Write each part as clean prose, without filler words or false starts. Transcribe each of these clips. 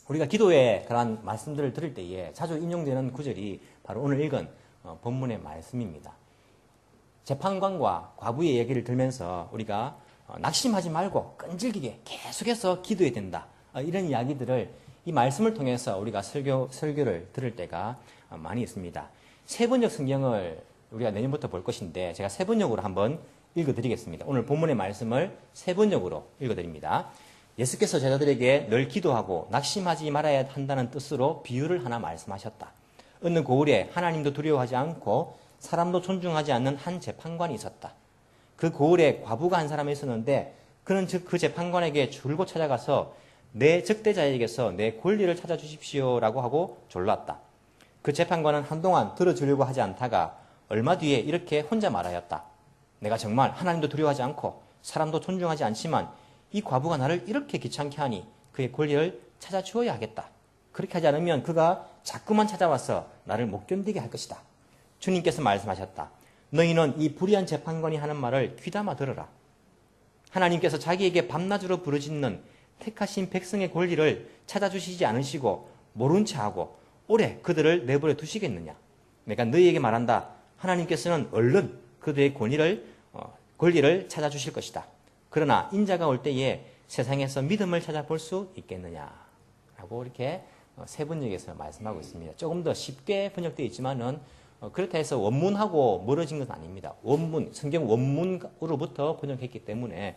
우리가 기도에 그러한 말씀들을 들을 때에 자주 인용되는 구절이 바로 오늘 읽은 본문의 말씀입니다. 재판관과 과부의 얘기를 들으면서 우리가 낙심하지 말고 끈질기게 계속해서 기도해야 된다. 이런 이야기들을 이 말씀을 통해서 우리가 설교를 들을 때가 많이 있습니다. 세번역 성경을 우리가 내년부터 볼 것인데 제가 세번역으로 한번 읽어드리겠습니다. 오늘 본문의 말씀을 세번역으로 읽어드립니다. 예수께서 제자들에게 늘 기도하고 낙심하지 말아야 한다는 뜻으로 비유를 하나 말씀하셨다. 어느 고을에 하나님도 두려워하지 않고 사람도 존중하지 않는 한 재판관이 있었다. 그 고을에 과부가 한 사람이 있었는데 그는 그 재판관에게 줄곧 찾아가서 내 적대자에게서 내 권리를 찾아주십시오라고 하고 졸랐다. 그 재판관은 한동안 들어주려고 하지 않다가 얼마 뒤에 이렇게 혼자 말하였다. 내가 정말 하나님도 두려워하지 않고 사람도 존중하지 않지만 이 과부가 나를 이렇게 귀찮게 하니 그의 권리를 찾아주어야 하겠다. 그렇게 하지 않으면 그가 자꾸만 찾아와서 나를 못 견디게 할 것이다. 주님께서 말씀하셨다. 너희는 이 불의한 재판관이 하는 말을 귀담아 들어라. 하나님께서 자기에게 밤낮으로 부르짖는 택하신 백성의 권리를 찾아주시지 않으시고 모른 체하고 오래 그들을 내버려 두시겠느냐. 내가 너희에게 말한다. 하나님께서는 얼른 그들의 권리를 찾아주실 것이다. 그러나 인자가 올 때에 세상에서 믿음을 찾아볼 수 있겠느냐 라고 이렇게 세번역에서 말씀하고 있습니다. 조금 더 쉽게 번역되어 있지만은 그렇다 해서 원문하고 멀어진 건 아닙니다. 성경 원문으로부터 번역했기 때문에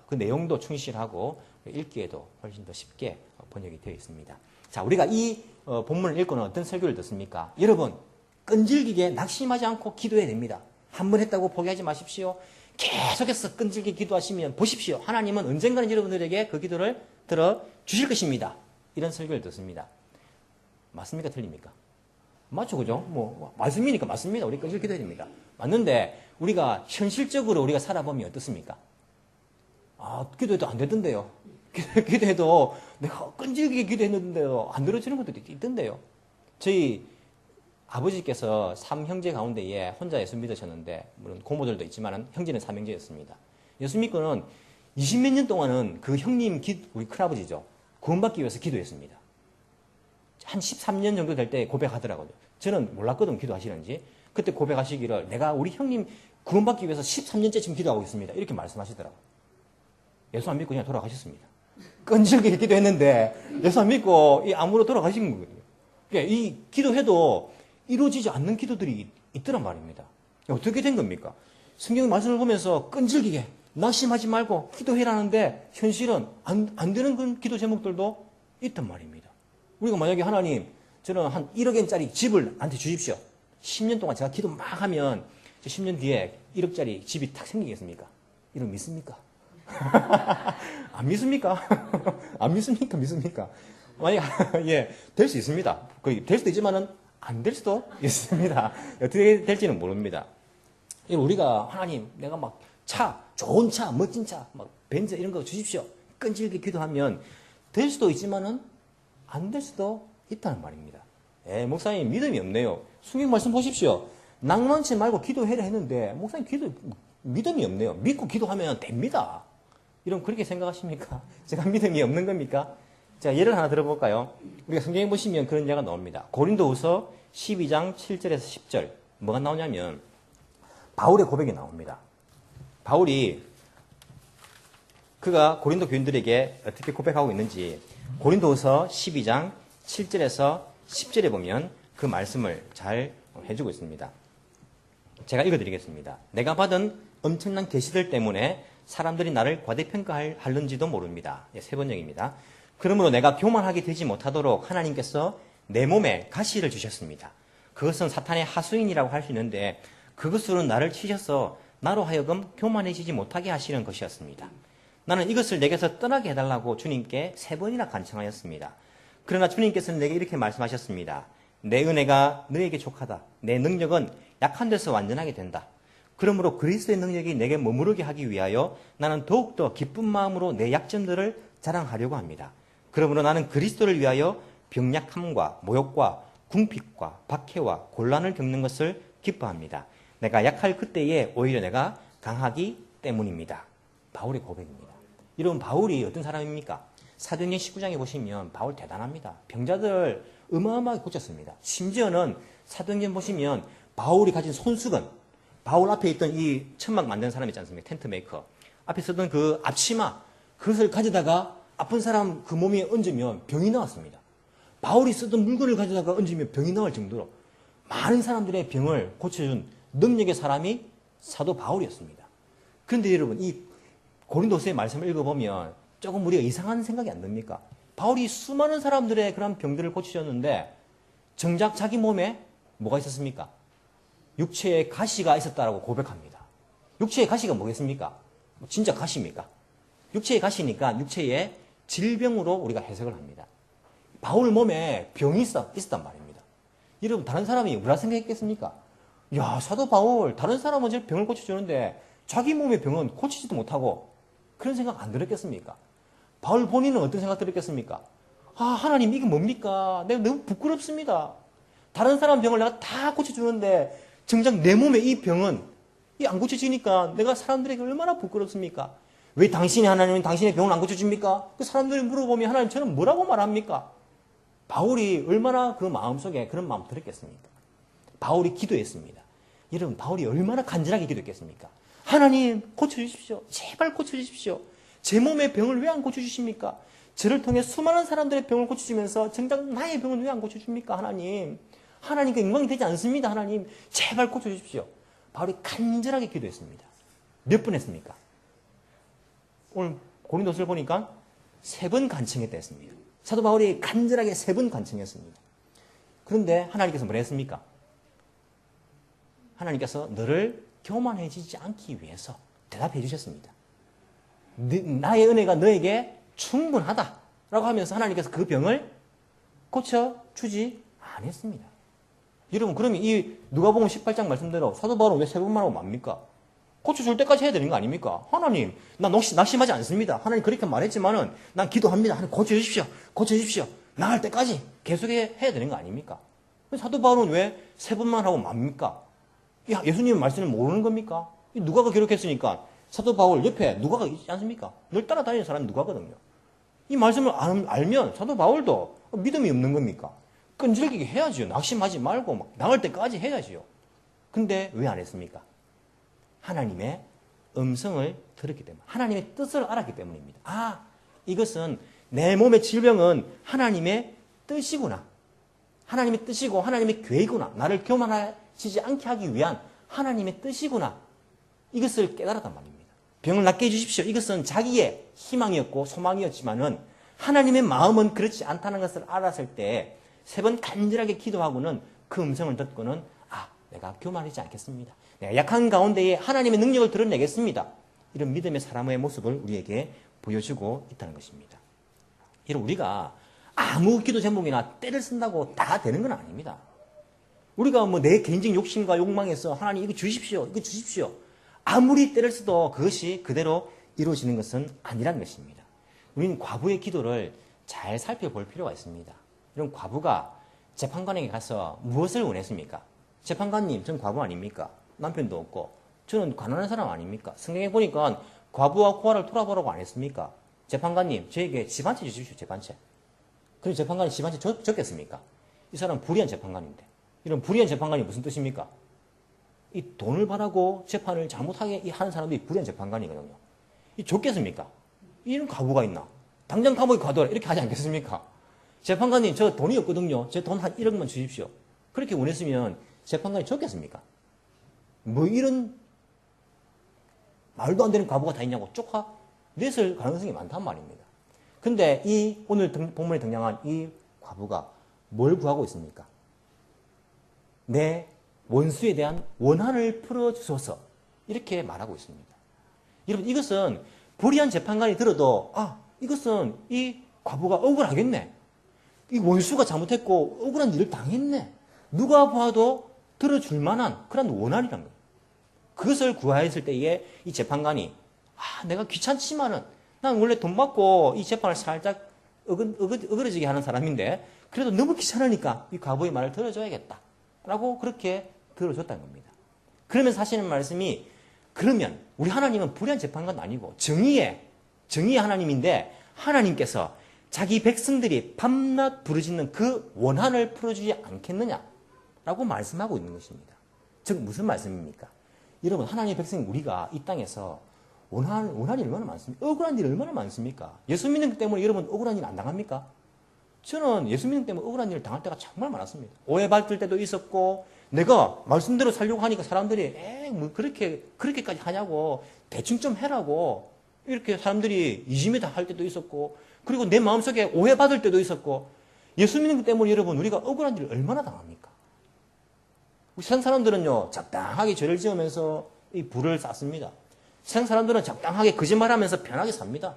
그 내용도 충실하고 읽기에도 훨씬 더 쉽게 번역이 되어 있습니다. 자, 우리가 이 본문을 읽고는 어떤 설교를 듣습니까? 여러분, 끈질기게 낙심하지 않고 기도해야 됩니다. 한 번 했다고 포기하지 마십시오. 계속해서 끈질기게 기도하시면 보십시오. 하나님은 언젠가는 여러분들에게 그 기도를 들어주실 것입니다. 이런 설교를 듣습니다. 맞습니까? 틀립니까? 맞죠, 그죠? 말씀이니까 맞습니다. 우리 끈질기게 기도해야 됩니다. 맞는데, 우리가 현실적으로 우리가 살아보면 어떻습니까? 기도해도 안 되던데요. 기도해도 내가 끈질기게 기도했는데도 안 들어주는 것도 있던데요. 저희 아버지께서 3형제 가운데에 혼자 예수 믿으셨는데, 물론 고모들도 있지만 형제는 3형제였습니다. 예수 믿고는 20몇 년 동안은 그 형님, 우리 큰아버지죠. 구원받기 위해서 기도했습니다. 한 13년 정도 될 때 고백하더라고요. 저는 몰랐거든, 기도하시는지. 그때 고백하시기를 내가 우리 형님 구원받기 위해서 13년째 지금 기도하고 있습니다. 이렇게 말씀하시더라고요. 예수 안 믿고 그냥 돌아가셨습니다. 끈질기게 기도했는데 예수 안 믿고 암으로 돌아가신 거거든요. 그러니까 이 기도해도 이루어지지 않는 기도들이 있더란 말입니다. 어떻게 된 겁니까? 성경 말씀을 보면서 끈질기게 낙심하지 말고 기도해라는데 현실은 안 되는 그런 기도 제목들도 있단 말입니다. 우리가 만약에 하나님, 저는 한 1억엔짜리 집을 나한테 주십시오. 10년 동안 제가 기도 막 하면 10년 뒤에 1억짜리 집이 탁 생기겠습니까? 이런 믿습니까? 안 믿습니까? 안 믿습니까? 믿습니까? 만약, 될 수 있습니다. 될 수도 있지만은 안 될 수도 있습니다. 어떻게 될지는 모릅니다. 우리가 하나님, 내가 막 좋은 차, 멋진 차, 막 벤츠 이런 거 주십시오. 끈질기게 기도하면 될 수도 있지만은 안 될 수도 있다는 말입니다. 목사님 믿음이 없네요. 성경 말씀 보십시오. 낭만치 말고 기도해라 했는데 목사님 믿음이 없네요. 믿고 기도하면 됩니다. 이런 그렇게 생각하십니까? 제가 믿음이 없는 겁니까? 자, 예를 하나 들어볼까요? 우리가 성경에 보시면 그런 예가 나옵니다. 고린도후서 12장 7절에서 10절. 뭐가 나오냐면 바울의 고백이 나옵니다. 바울이 그가 고린도 교인들에게 어떻게 고백하고 있는지 고린도후서 12장 7절에서 10절에 보면 그 말씀을 잘 해주고 있습니다. 제가 읽어드리겠습니다. 내가 받은 엄청난 계시들 때문에 사람들이 나를 과대평가할는지도 모릅니다. 세 번역입니다. 그러므로 내가 교만하게 되지 못하도록 하나님께서 내 몸에 가시를 주셨습니다. 그것은 사탄의 하수인이라고 할 수 있는데 그것으로 나를 치셔서 나로 하여금 교만해지지 못하게 하시는 것이었습니다. 나는 이것을 내게서 떠나게 해달라고 주님께 3번이나 간청하였습니다. 그러나 주님께서는 내게 이렇게 말씀하셨습니다. 내 은혜가 너에게 족하다. 내 능력은 약한 데서 완전하게 된다. 그러므로 그리스도의 능력이 내게 머무르게 하기 위하여 나는 더욱더 기쁜 마음으로 내 약점들을 자랑하려고 합니다. 그러므로 나는 그리스도를 위하여 병약함과 모욕과 궁핍과 박해와 곤란을 겪는 것을 기뻐합니다. 내가 약할 그때에 오히려 내가 강하기 때문입니다. 바울의 고백입니다. 여러분, 바울이 어떤 사람입니까? 사도행전 19장에 보시면 바울 대단합니다. 병자들 어마어마하게 고쳤습니다. 심지어는 사도행전 보시면 바울이 가진 손수건, 바울 앞에 있던 이 천막 만드는 사람 있지 않습니까? 텐트 메이커. 앞에 쓰던 그 앞치마, 그것을 가져다가 아픈 사람 그 몸에 얹으면 병이 나왔습니다. 바울이 쓰던 물건을 가져다가 얹으면 병이 나올 정도로 많은 사람들의 병을 고쳐준 능력의 사람이 사도 바울이었습니다. 그런데 여러분, 이 고린도서의 말씀을 읽어보면 조금 우리가 이상한 생각이 안 듭니까? 바울이 수많은 사람들의 그런 병들을 고치셨는데 정작 자기 몸에 뭐가 있었습니까? 육체에 가시가 있었다라고 고백합니다. 육체에 가시가 뭐겠습니까? 진짜 가시입니까? 육체에 가시니까 육체의 질병으로 우리가 해석을 합니다. 바울 몸에 병이 있었단 말입니다. 여러분, 다른 사람이 뭐라 생각했겠습니까? 야, 사도 바울, 다른 사람은 저 병을 고쳐주는데 자기 몸의 병은 고치지도 못하고 그런 생각 안 들었겠습니까? 바울 본인은 어떤 생각 들었겠습니까? 아, 하나님, 이게 뭡니까? 내가 너무 부끄럽습니다. 다른 사람 병을 내가 다 고쳐주는데 정작 내 몸에 이 병은 안 고쳐지니까 내가 사람들에게 얼마나 부끄럽습니까? 왜 당신이 하나님은 당신의 병을 안 고쳐줍니까? 그 사람들이 물어보면 하나님 저는 뭐라고 말합니까? 바울이 얼마나 그 마음속에 그런 마음 들었겠습니까? 바울이 기도했습니다. 여러분, 바울이 얼마나 간절하게 기도했겠습니까? 하나님, 고쳐주십시오. 제발 고쳐주십시오. 제 몸의 병을 왜 안 고쳐주십니까? 저를 통해 수많은 사람들의 병을 고쳐주면서 정작 나의 병은 왜 안 고쳐줍니까? 하나님, 하나님께 영광이 되지 않습니다. 하나님, 제발 고쳐주십시오. 바울이 간절하게 기도했습니다. 몇 번 했습니까? 오늘 고린도서를 보니까 3번 간청했다 했습니다. 사도 바울이 간절하게 3번 간청했습니다. 그런데 하나님께서 뭐라 했습니까? 하나님께서 너를 교만해지지 않기 위해서 대답해 주셨습니다. 나의 은혜가 너에게 충분하다 라고 하면서 하나님께서 그 병을 고쳐주지 않았습니다. 여러분, 그러면 이 누가복음 18장 말씀대로 사도 바울은 왜 3번만 하고 맙니까? 고쳐줄 때까지 해야 되는 거 아닙니까? 하나님, 나 낙심하지 않습니다. 하나님 그렇게 말했지만은 난 기도합니다. 하나님 고쳐주십시오. 고쳐주십시오. 나을 때까지 계속해야 되는 거 아닙니까? 사도 바울은 왜 3번만 하고 맙니까? 예수님 말씀을 모르는 겁니까? 누가가 기록했으니까 사도 바울 옆에 누가가 있지 않습니까? 늘 따라다니는 사람이 누가거든요. 이 말씀을 알면 사도 바울도 믿음이 없는 겁니까? 끈질기게 해야지요. 낙심하지 말고 막 나을 때까지 해야지요. 근데 왜 안 했습니까? 하나님의 음성을 들었기 때문에, 하나님의 뜻을 알았기 때문입니다. 아, 이것은 내 몸의 질병은 하나님의 뜻이구나. 하나님의 뜻이고 하나님의 계획이구나. 나를 교만하지 않게 하기 위한 하나님의 뜻이구나. 이것을 깨달았단 말입니다. 병을 낫게 해주십시오. 이것은 자기의 희망이었고 소망이었지만은 하나님의 마음은 그렇지 않다는 것을 알았을 때 3번 간절하게 기도하고는 그 음성을 듣고는 내가 교만하지 않겠습니다. 내가 약한 가운데에 하나님의 능력을 드러내겠습니다. 이런 믿음의 사람의 모습을 우리에게 보여주고 있다는 것입니다. 여러분, 우리가 아무 기도 제목이나 때를 쓴다고 다 되는 건 아닙니다. 우리가 내 개인적 욕심과 욕망에서 하나님 이거 주십시오. 이거 주십시오. 아무리 때를 써도 그것이 그대로 이루어지는 것은 아니라는 것입니다. 우리는 과부의 기도를 잘 살펴볼 필요가 있습니다. 이런 과부가 재판관에게 가서 무엇을 원했습니까? 재판관님, 전 과부 아닙니까? 남편도 없고 저는 가난한 사람 아닙니까? 성경에 보니까 과부와 고아를 돌아보라고 안 했습니까? 재판관님, 저에게 집 한 채 주십시오. 집 한 채. 그럼 재판관이 집 한 채 줬겠습니까? 이 사람은 불의한 재판관인데, 이런 불의한 재판관이 무슨 뜻입니까? 이 돈을 바라고 재판을 잘못하게 하는 사람들이 불의한 재판관이거든요. 이 줬겠습니까? 이런 과부가 있나? 당장 감옥에 가둬라 이렇게 하지 않겠습니까? 재판관님, 저 돈이 없거든요. 제 돈 한 1억만 주십시오. 그렇게 원했으면 재판관이 줬겠습니까? 뭐 이런 말도 안 되는 과부가 다 있냐고 쫓아냈을 가능성이 많단 말입니다. 근데 이 오늘 본문에 등장한 이 과부가 뭘 구하고 있습니까? 내 원수에 대한 원한을 풀어주소서, 이렇게 말하고 있습니다. 여러분, 이것은 불의한 재판관이 들어도 이것은 이 과부가 억울하겠네. 이 원수가 잘못했고 억울한 일을 당했네. 누가 봐도 들어줄 만한 그런 원한이란 거예요. 그것을 구하였을 때에 이 재판관이 내가 귀찮지만은 난 원래 돈 받고 이 재판을 살짝 어그러지게 하는 사람인데 그래도 너무 귀찮으니까 이 과부의 말을 들어줘야겠다 라고 그렇게 들어줬다는 겁니다. 그러면서 하시는 말씀이, 그러면 우리 하나님은 불의한 재판관도 아니고 정의의 하나님인데 하나님께서 자기 백성들이 밤낮 부르짖는 그 원한을 풀어주지 않겠느냐라고 말씀하고 있는 것입니다. 즉 무슨 말씀입니까? 여러분, 하나님의 백성 우리가 이 땅에서 원한이 얼마나 많습니까? 억울한 일이 얼마나 많습니까? 예수 믿는 것 때문에 여러분 억울한 일 안 당합니까? 저는 예수 믿는 것 때문에 억울한 일을 당할 때가 정말 많았습니다. 오해받을 때도 있었고, 내가 말씀대로 살려고 하니까 사람들이 뭐 그렇게까지 하냐고, 대충 좀 해라고, 이렇게 사람들이 이심이 다 할 때도 있었고, 그리고 내 마음속에 오해받을 때도 있었고, 예수 믿는 것 때문에 여러분 우리가 억울한 일을 얼마나 당합니까? 우리 세상 사람들은요, 적당하게 죄를 지으면서 이 불을 쌓습니다. 세상 사람들은 적당하게 거짓말하면서 편하게 삽니다.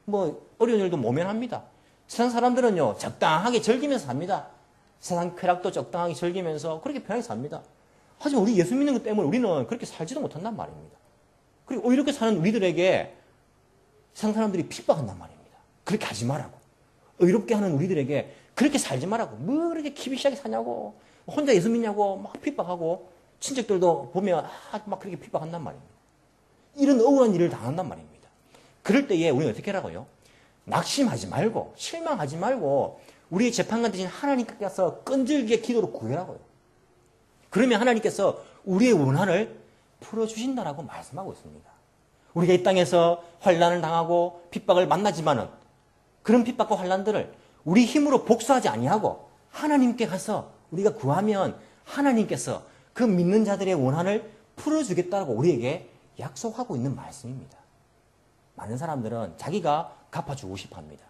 뭐 어려운 일도 모면합니다. 세상 사람들은요, 적당하게 즐기면서 삽니다. 세상 쾌락도 적당하게 즐기면서 그렇게 편하게 삽니다. 하지만 우리 예수 믿는 것 때문에 우리는 그렇게 살지도 못한단 말입니다. 그리고 이렇게 사는 우리들에게 세상 사람들이 핍박한단 말입니다. 그렇게 하지 말라고. 의롭게 하는 우리들에게 그렇게 살지 말라고. 뭐 그렇게 기비시하게 사냐고. 혼자 예수 믿냐고 막 핍박하고, 친척들도 보면 막 그렇게 핍박한단 말입니다. 이런 억울한 일을 당한단 말입니다. 그럴 때에 우리는 어떻게 하라고요? 낙심하지 말고, 실망하지 말고, 우리의 재판관 대신 하나님께서 끈질기게 기도로 구해라고요. 그러면 하나님께서 우리의 원한을 풀어주신다라고 말씀하고 있습니다. 우리가 이 땅에서 환난을 당하고 핍박을 만나지만은 그런 핍박과 환난들을 우리 힘으로 복수하지 아니하고 하나님께 가서 우리가 구하면 하나님께서 그 믿는 자들의 원한을 풀어주겠다고 우리에게 약속하고 있는 말씀입니다. 많은 사람들은 자기가 갚아주고 싶어 합니다.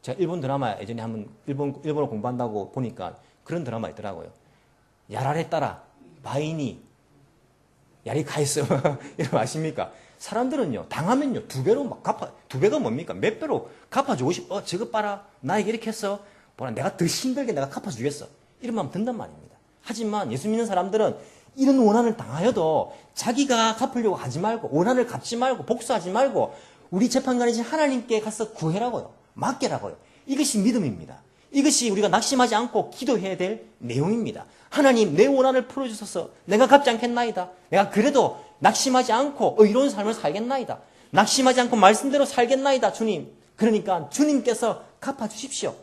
제가 일본 드라마 예전에 한번 일본어 공부한다고 보니까 그런 드라마 있더라고요. 야라레 따라 바이니 야리카이스 이런 거 아십니까? 사람들은요, 당하면요, 두 배가 뭡니까? 몇 배로 갚아주고 싶어. 저것 봐라. 나에게 이렇게 했어. 보라, 내가 더 힘들게 내가 갚아주겠어. 이런 마음 든단 말입니다. 하지만 예수 믿는 사람들은 이런 원한을 당하여도 자기가 갚으려고 하지 말고, 원한을 갚지 말고, 복수하지 말고, 우리 재판관이신 하나님께 가서 구해라고요. 맡겨라고요. 이것이 믿음입니다. 이것이 우리가 낙심하지 않고 기도해야 될 내용입니다. 하나님, 내 원한을 풀어주셔서 내가 갚지 않겠나이다. 내가 그래도 낙심하지 않고 의로운 삶을 살겠나이다. 낙심하지 않고 말씀대로 살겠나이다, 주님. 그러니까 주님께서 갚아주십시오.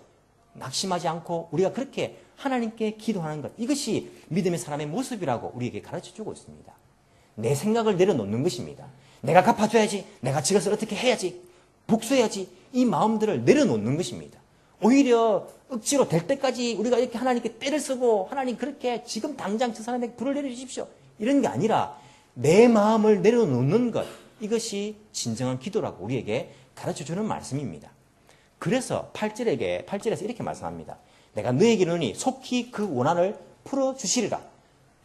낙심하지 않고 우리가 그렇게 하나님께 기도하는 것, 이것이 믿음의 사람의 모습이라고 우리에게 가르쳐주고 있습니다. 내 생각을 내려놓는 것입니다. 내가 갚아줘야지, 내가 저것을 어떻게 해야지, 복수해야지, 이 마음들을 내려놓는 것입니다. 오히려 억지로 될 때까지 우리가 이렇게 하나님께 때를 쓰고, 하나님 그렇게 지금 당장 저 사람에게 불을 내려주십시오, 이런 게 아니라 내 마음을 내려놓는 것, 이것이 진정한 기도라고 우리에게 가르쳐주는 말씀입니다. 그래서 8절에서 이렇게 말씀합니다. 내가 너에게 이르노니 속히 그 원한을 풀어주시리라.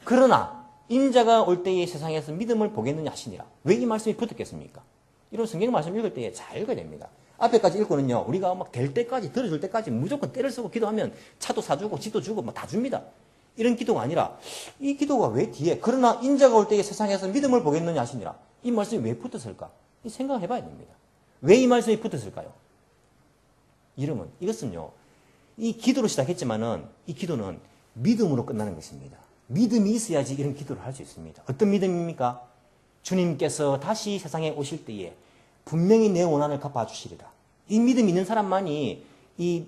그러나 인자가 올 때에 세상에서 믿음을 보겠느냐 하시니라. 왜 이 말씀이 붙었겠습니까? 이런 성경 말씀 읽을 때에 잘 읽어야 됩니다. 앞에까지 읽고는요, 우리가 막 될 때까지, 들어줄 때까지 무조건 때를 쓰고 기도하면 차도 사주고 집도 주고 막 다 줍니다. 이런 기도가 아니라, 이 기도가 왜 뒤에, 그러나 인자가 올 때에 세상에서 믿음을 보겠느냐 하시니라. 이 말씀이 왜 붙었을까? 이 생각해 봐야 됩니다. 왜 이 말씀이 붙었을까요? 이것은요, 이 기도로 시작했지만은 이 기도는 믿음으로 끝나는 것입니다. 믿음이 있어야지 이런 기도를 할 수 있습니다. 어떤 믿음입니까? 주님께서 다시 세상에 오실 때에 분명히 내 원한을 갚아주시리라. 이 믿음이 있는 사람만이 이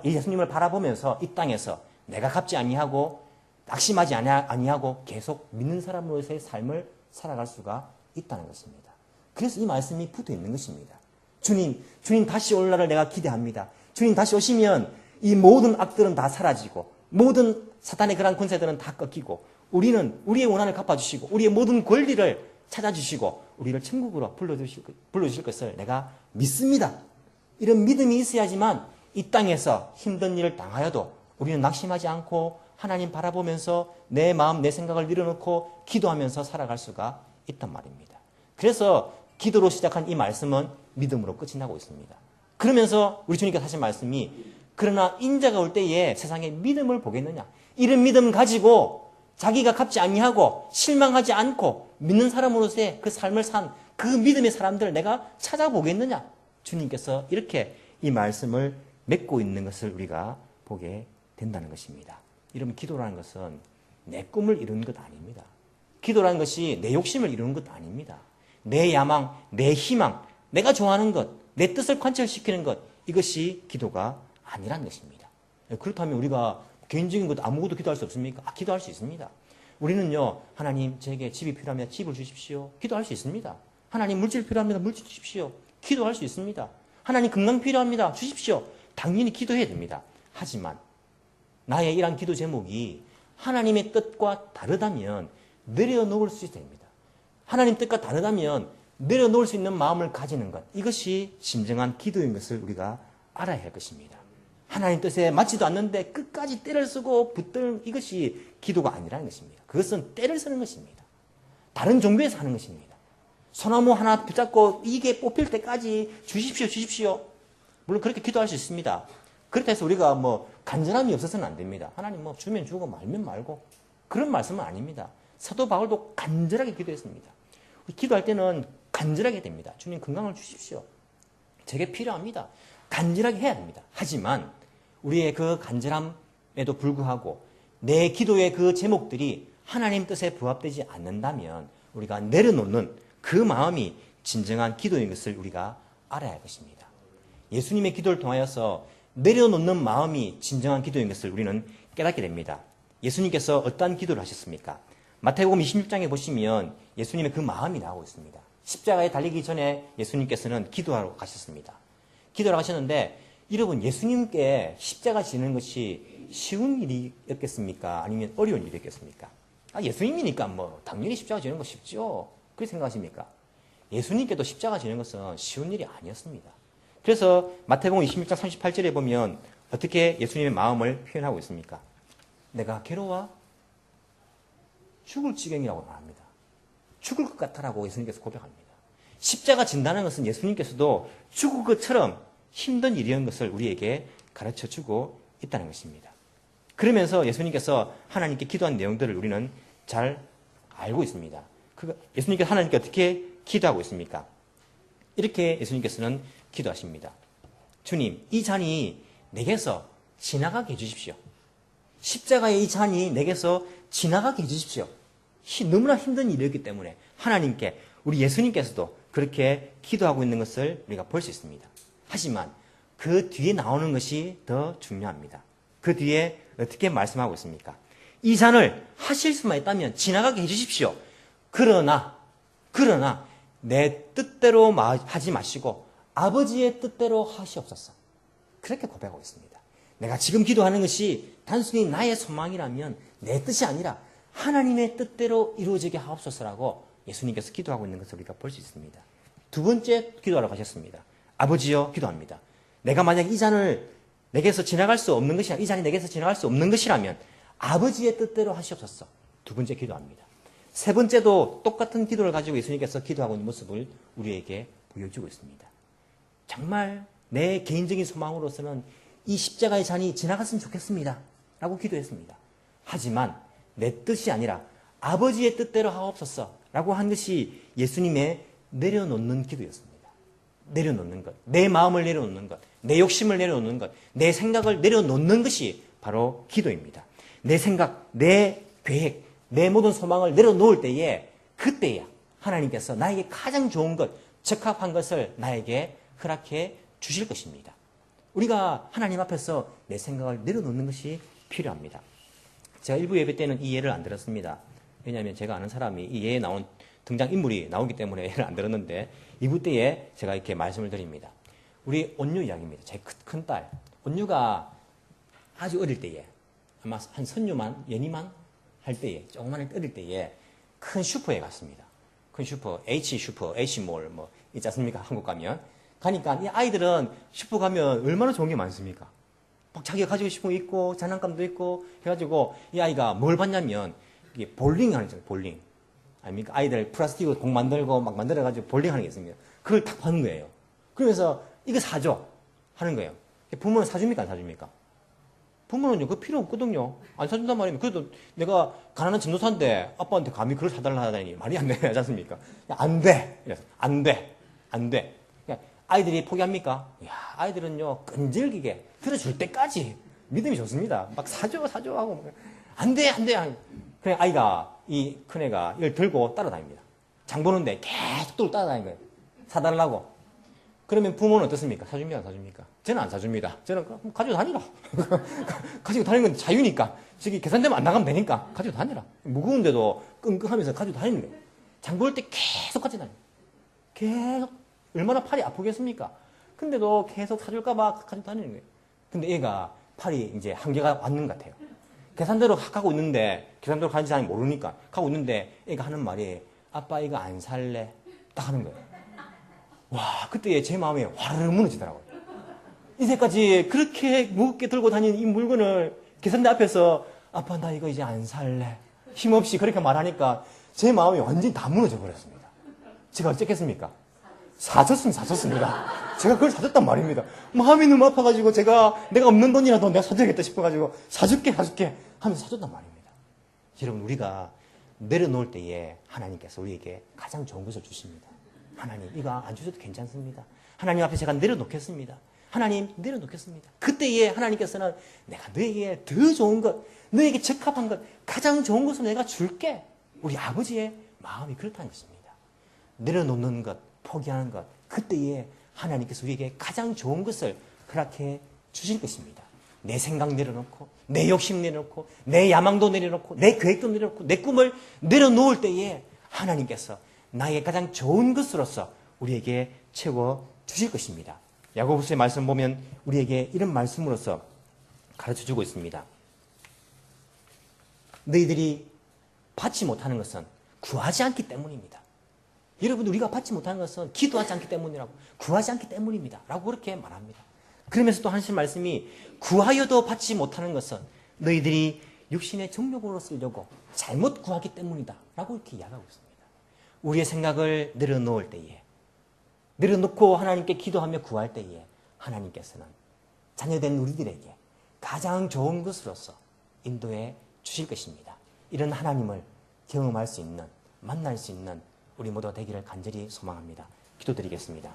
예수님을 바라보면서 이 땅에서 내가 갚지 아니하고 낙심하지 아니하고 계속 믿는 사람으로서의 삶을 살아갈 수가 있다는 것입니다. 그래서 이 말씀이 붙어 있는 것입니다. 주님 다시 올 날을 내가 기대합니다. 주님 다시 오시면 이 모든 악들은 다 사라지고 모든 사탄의 그러한 권세들은 다 꺾이고 우리는 우리의 원한을 갚아주시고 우리의 모든 권리를 찾아주시고 우리를 천국으로 불러주실 것을 내가 믿습니다. 이런 믿음이 있어야지만 이 땅에서 힘든 일을 당하여도 우리는 낙심하지 않고 하나님 바라보면서 내 마음, 내 생각을 내려놓고 기도하면서 살아갈 수가 있단 말입니다. 그래서 기도로 시작한 이 말씀은 믿음으로 끝이 나고 있습니다. 그러면서 우리 주님께서 하신 말씀이 그러나 인자가 올 때에 세상에 믿음을 보겠느냐. 이런 믿음 가지고 자기가 갚지 아니하고 실망하지 않고 믿는 사람으로서의 그 삶을 산 그 믿음의 사람들을 내가 찾아보겠느냐. 주님께서 이렇게 이 말씀을 맺고 있는 것을 우리가 보게 된다는 것입니다. 여러분, 기도라는 것은 내 꿈을 이루는 것 아닙니다. 기도라는 것이 내 욕심을 이루는 것 아닙니다. 내 야망, 내 희망, 내가 좋아하는 것, 내 뜻을 관철시키는 것, 이것이 기도가 아니라는 것입니다. 그렇다면 우리가 개인적인 것 아무것도 기도할 수 없습니까? 기도할 수 있습니다. 우리는요, 하나님 제게 집이 필요하면 집을 주십시오. 기도할 수 있습니다. 하나님 물질 필요합니다. 물질 주십시오. 기도할 수 있습니다. 하나님 건강 필요합니다. 주십시오. 당연히 기도해야 됩니다. 하지만 나의 이러한 기도 제목이 하나님의 뜻과 다르다면 내려놓을 수 있어야 됩니다. 하나님 뜻과 다르다면 내려놓을 수 있는 마음을 가지는 것, 이것이 진정한 기도인 것을 우리가 알아야 할 것입니다. 하나님 뜻에 맞지도 않는데 끝까지 때를 쓰고 붙드는 이것이 기도가 아니라는 것입니다. 그것은 때를 쓰는 것입니다. 다른 종교에서 하는 것입니다. 소나무 하나 붙잡고 이게 뽑힐 때까지 주십시오, 주십시오. 물론 그렇게 기도할 수 있습니다. 그렇다 해서 우리가 간절함이 없어서는 안 됩니다. 하나님 주면 주고 말면 말고 그런 말씀은 아닙니다. 사도 바울도 간절하게 기도했습니다. 기도할 때는 간절하게 됩니다. 주님 건강을 주십시오. 제게 필요합니다. 간절하게 해야 됩니다. 하지만 우리의 그 간절함에도 불구하고 내 기도의 그 제목들이 하나님 뜻에 부합되지 않는다면 우리가 내려놓는 그 마음이 진정한 기도인 것을 우리가 알아야 할 것입니다. 예수님의 기도를 통하여서 내려놓는 마음이 진정한 기도인 것을 우리는 깨닫게 됩니다. 예수님께서 어떠한 기도를 하셨습니까? 마태복음 26장에 보시면 예수님의 그 마음이 나오고 있습니다. 십자가에 달리기 전에 예수님께서는 기도하러 가셨습니다. 기도하러 가셨는데 여러분, 예수님께 십자가 지는 것이 쉬운 일이었겠습니까? 아니면 어려운 일이었겠습니까? 예수님이니까 당연히 십자가 지는 거 쉽죠. 그렇게 생각하십니까? 예수님께도 십자가 지는 것은 쉬운 일이 아니었습니다. 그래서 마태복음 26장 38절에 보면 어떻게 예수님의 마음을 표현하고 있습니까? 내가 괴로워 죽을 지경이라고 말합니다. 죽을 것 같다라고 예수님께서 고백합니다. 십자가 진다는 것은 예수님께서도 죽을 것처럼 힘든 일이라는 것을 우리에게 가르쳐주고 있다는 것입니다. 그러면서 예수님께서 하나님께 기도한 내용들을 우리는 잘 알고 있습니다. 예수님께서 하나님께 어떻게 기도하고 있습니까? 이렇게 예수님께서는 기도하십니다. 주님, 이 잔이 내게서 지나가게 해주십시오. 십자가의 이 잔이 내게서 지나가게 해주십시오. 너무나 힘든 일이었기 때문에 하나님께, 우리 예수님께서도 그렇게 기도하고 있는 것을 우리가 볼 수 있습니다. 하지만 그 뒤에 나오는 것이 더 중요합니다. 그 뒤에 어떻게 말씀하고 있습니까? 이 잔을 하실 수만 있다면 지나가게 해주십시오. 그러나 내 뜻대로 하지 마시고 아버지의 뜻대로 하시옵소서. 그렇게 고백하고 있습니다. 내가 지금 기도하는 것이 단순히 나의 소망이라면 내 뜻이 아니라 하나님의 뜻대로 이루어지게 하옵소서라고 예수님께서 기도하고 있는 것을 우리가 볼 수 있습니다. 두 번째 기도하러 가셨습니다. 아버지여, 기도합니다. 내가 만약 이 잔을 내게서 지나갈 수 없는 것이라, 이 잔이 내게서 지나갈 수 없는 것이라면 아버지의 뜻대로 하시옵소서. 두 번째 기도합니다. 세 번째도 똑같은 기도를 가지고 예수님께서 기도하고 있는 모습을 우리에게 보여주고 있습니다. 정말 내 개인적인 소망으로서는 이 십자가의 잔이 지나갔으면 좋겠습니다 라고 기도했습니다. 하지만 내 뜻이 아니라 아버지의 뜻대로 하옵소서 라고 한 것이 예수님의 내려놓는 기도였습니다. 내려놓는 것, 내 마음을 내려놓는 것, 내 욕심을 내려놓는 것, 내 생각을 내려놓는 것이 바로 기도입니다. 내 생각, 내 계획, 내 모든 소망을 내려놓을 때에, 그때야 하나님께서 나에게 가장 좋은 것, 적합한 것을 나에게 허락해 주실 것입니다. 우리가 하나님 앞에서 내 생각을 내려놓는 것이 필요합니다. 제가 일부 예배 때는 이 예를 안 들었습니다. 왜냐하면 제가 아는 사람이 이 예에 나온 등장인물이 나오기 때문에 예를 안 들었는데 2부 때에 제가 이렇게 말씀을 드립니다. 우리 온유 이야기입니다. 제 큰딸 온유가 아주 어릴 때에, 아마 한 선유만, 연희만 할 때에, 조그만 어릴 때에 큰 슈퍼에 갔습니다. 큰 슈퍼, H몰 있지 않습니까? 한국 가면. 가니까 이 아이들은 슈퍼 가면 얼마나 좋은 게 많습니까? 막 자기가 가지고 싶은 거 있고 장난감도 있고 해가지고 이 아이가 뭘 봤냐면 이게 볼링 하는 거죠. 볼링. 아닙니까? 아이들 플라스틱으로 공 만들고 막 만들어가지고 볼링 하는 게 있습니다. 그걸 딱 받는 거예요. 그러면서 이거 사줘 하는 거예요. 부모는 사줍니까? 안 사줍니까? 부모는요, 그거 필요 없거든요. 안 사준단 말이면. 그래도 내가 가난한 전도사인데 아빠한테 감히 그걸 사달라 하다니 말이 안 되지 않습니까? 안 돼. 이래서 안 돼. 안 돼. 아이들이 포기합니까? 이야, 아이들은요, 끈질기게 들어줄 때까지 믿음이 좋습니다. 막 사줘 하고. 안 돼. 그냥 아이가, 이 큰애가 이걸 들고 따라다닙니다. 장 보는데 계속 따라다니는 거예요. 사달라고. 그러면 부모는 어떻습니까? 사줍니까? 안 사줍니까? 저는 안 사줍니다. 저는 가지고 다니라. 가지고 다니는 건 자유니까. 저기 계산되면 안 나가면 되니까 가지고 다니라. 무거운데도 끙끙하면서 가지고 다니는 거예요. 장 볼 때 계속 가지고 다니는 거예요. 계속. 얼마나 팔이 아프겠습니까? 근데도 계속 사줄까봐 가지고 다니는 거예요. 근데 얘가 팔이 이제 한계가 왔는 것 같아요. 계산대로 가고 있는데, 계산대로 가는지 잘 모르니까 가고 있는데 얘가 하는 말이 아빠 이거 안 살래? 딱 하는 거예요. 와, 그때 제 마음이 화르르 무너지더라고요. 이제까지 그렇게 무겁게 들고 다니는 이 물건을 계산대 앞에서 아빠 나 이거 이제 안 살래. 힘없이 그렇게 말하니까 제 마음이 완전히 다 무너져 버렸습니다. 제가 어쨌겠습니까? 사줬습니다. 제가 그걸 사줬단 말입니다. 마음이 너무 아파가지고 내가 없는 돈이라도 내가 사줘야겠다 싶어가지고 사줄게 하면서 사줬단 말입니다. 여러분, 우리가 내려놓을 때에 하나님께서 우리에게 가장 좋은 것을 주십니다. 하나님 이거 안 주셔도 괜찮습니다. 하나님 앞에 제가 내려놓겠습니다. 하나님 내려놓겠습니다. 그때에 하나님께서는 내가 너에게 더 좋은 것, 너에게 적합한 것, 가장 좋은 것을 내가 줄게. 우리 아버지의 마음이 그렇다는 것입니다. 내려놓는 것, 포기하는 것, 그때에 하나님께서 우리에게 가장 좋은 것을 허락해 주실 것입니다. 내 생각 내려놓고, 내 욕심 내려놓고, 내 야망도 내려놓고, 내 계획도 내려놓고, 내 꿈을 내려놓을 때에 하나님께서 나에게 가장 좋은 것으로서 우리에게 채워 주실 것입니다. 야고보서의 말씀 보면 우리에게 이런 말씀으로서 가르쳐주고 있습니다. 너희들이 받지 못하는 것은 구하지 않기 때문입니다. 여러분, 우리가 받지 못하는 것은 기도하지 않기 때문이라고, 구하지 않기 때문입니다 라고 그렇게 말합니다. 그러면서 또 하신 말씀이 구하여도 받지 못하는 것은 너희들이 육신의 정욕으로 쓰려고 잘못 구하기 때문이다 라고 이렇게 이야기하고 있습니다. 우리의 생각을 내려놓을 때에, 내려놓고 하나님께 기도하며 구할 때에 하나님께서는 자녀된 우리들에게 가장 좋은 것으로서 인도해 주실 것입니다. 이런 하나님을 경험할 수 있는, 만날 수 있는 우리 모두가 되기를 간절히 소망합니다. 기도드리겠습니다.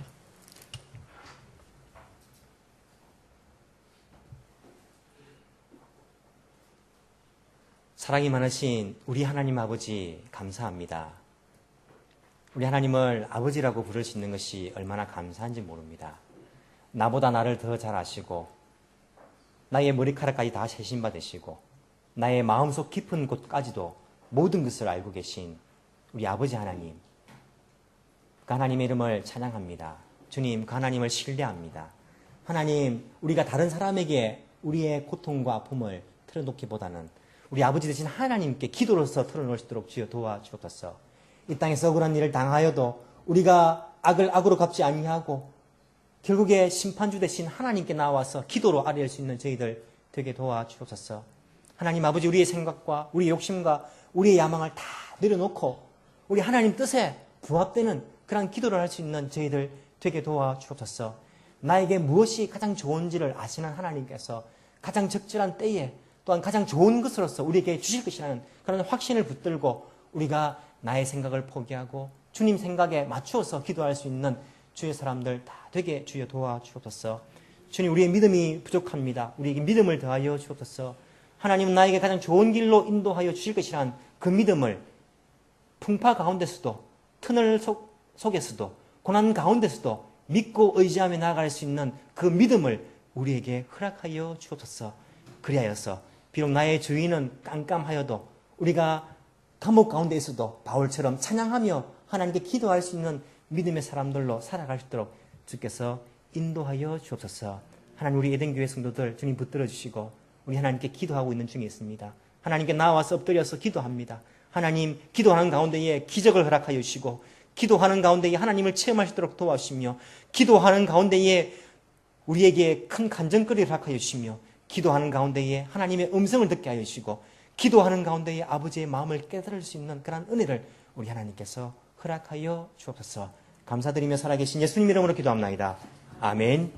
사랑이 많으신 우리 하나님 아버지 감사합니다. 우리 하나님을 아버지라고 부를 수 있는 것이 얼마나 감사한지 모릅니다. 나보다 나를 더 잘 아시고 나의 머리카락까지 다 세신 바 되시고 나의 마음속 깊은 곳까지도 모든 것을 알고 계신 우리 아버지 하나님, 그 하나님의 이름을 찬양합니다. 주님, 그 하나님을 신뢰합니다. 하나님, 우리가 다른 사람에게 우리의 고통과 아픔을 털어놓기보다는 우리 아버지 되신 하나님께 기도로서 털어놓을 수 있도록 주여 도와주옵소서. 이 땅에서 억울한 일을 당하여도 우리가 악을 악으로 갚지 아니하고 결국에 심판주 되신 하나님께 나와서 기도로 아뢰할 수 있는 저희들 되게 도와주옵소서. 하나님 아버지, 우리의 생각과 우리의 욕심과 우리의 야망을 다 내려놓고 우리 하나님 뜻에 부합되는 그런 기도를 할 수 있는 저희들 되게 도와주옵소서. 나에게 무엇이 가장 좋은지를 아시는 하나님께서 가장 적절한 때에 또한 가장 좋은 것으로서 우리에게 주실 것이라는 그런 확신을 붙들고 우리가 나의 생각을 포기하고 주님 생각에 맞추어서 기도할 수 있는 주의 사람들 다 되게 주여 도와주옵소서. 주님, 우리의 믿음이 부족합니다. 우리에게 믿음을 더하여 주옵소서. 하나님은 나에게 가장 좋은 길로 인도하여 주실 것이란 그 믿음을 풍파 가운데서도, 터널 속에서도, 고난 가운데서도 믿고 의지하며 나아갈 수 있는 그 믿음을 우리에게 허락하여 주옵소서. 그리하여서 비록 나의 주인은 깜깜하여도 우리가 감옥 가운데 있어도 바울처럼 찬양하며 하나님께 기도할 수 있는 믿음의 사람들로 살아갈 수 있도록 주께서 인도하여 주옵소서. 하나님, 우리 에덴교회 성도들 주님 붙들어 주시고 우리 하나님께 기도하고 있는 중에 있습니다. 하나님께 나와서 엎드려서 기도합니다. 하나님, 기도하는 가운데에 기적을 허락하여 주시고 기도하는 가운데에 하나님을 체험할 수 있도록 도와주시며 기도하는 가운데에 우리에게 큰 간증거리를 허락하여 주시며 기도하는 가운데에 하나님의 음성을 듣게 하여 주시고 기도하는 가운데에 아버지의 마음을 깨달을 수 있는 그런 은혜를 우리 하나님께서 허락하여 주옵소서. 감사드리며 살아계신 예수님 이름으로 기도합나이다. 아멘.